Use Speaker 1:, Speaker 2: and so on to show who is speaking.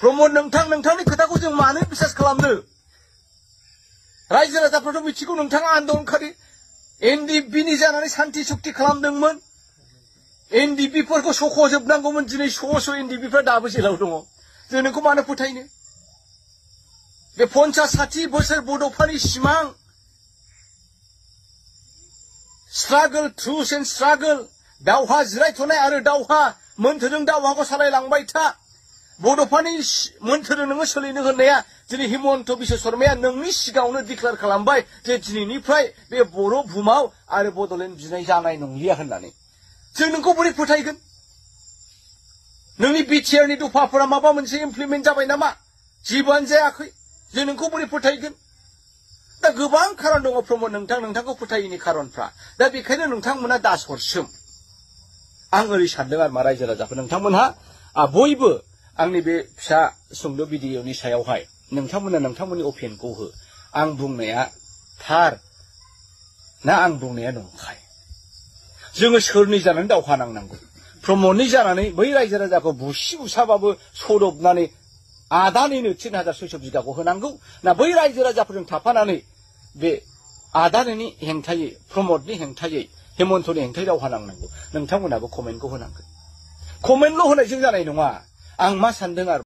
Speaker 1: प्रमद नोंथांनि खोथाखौ जों मानो बिसास खालामनो रायजो राजाफ्राथ' मिथिगौ नोंथाङा आन्दलनखारि एनडिपिनि जानानै सान्ति सुक्ति खालामदोंमोन एनडिपिफोरखौ सख'जोबनांगौमोन दिनै स' एनडिपिफ्रा दाबो जेलाव दङ जों नोंखौ मानो फोथायनो बे 50-60 बोसोर बड'फानि सिमां स्ट्रागल ट्रुथ एन्ड स्ट्रागल दावहा जिरायथ'नाय आरो दावहा मोन्थोरजों दावहाखौ सालायलांबाय था बड'फानि मोन्थोरजों नोङो सोलिनो होननाया दिनै हिमन्त बिश्व शर्माया नोंनि सिगाङावनो डिक्लेयार खालामबाय जे दिनैनिफ्राय बे बर' भुमाव आरो बड'लेण्ड बिनाय जानाय नंलिया होननानै जों नोंखौ बोरै फोथायगोन नोंनि बिटिआरनि दफाफोरा माबा मोनसे इमप्लिमेन्ट जाबाय नामा जेबोआनो जायाखै जों नोंखौ बोरै फोथायगोन दा गोबां खारन दङ प्रमद नोंथांखौ फोथायैनि खारनफ्रा दा बेखायनो नोंथांमोना दासरसोम आं ओरै सानदों आरो मा रायजो राजाफोर नोंथांमोनहा बयबो आंनि बे फिसा सुंद' भिडिअनि सायावहाय नोंथांमोना नोंथांमोननि अपिनियनखौ हो आं बुंनाया थार ना आं बुंनाया नंखाय जोङो सोरनि जानानै दावहा नांनांगौ प्रमदनि जानानै बै रायजो राजाखौ बुसि बुसाबाबो सदबनानै आदानिनो 3600 बिगाखौ होनांगौ ना बै रायजो राजाफोरजों थाफानानै बे आदानिनि हेंथायै प्रमदनि हेंथायै हेमन्तनि हेंथायै दावहा नांनांगौ नोंथांमोनाबो कमेन्टखौ होनांगोन कमेन्टल' होनायजों जानाय नङा आं मा सानदों आरो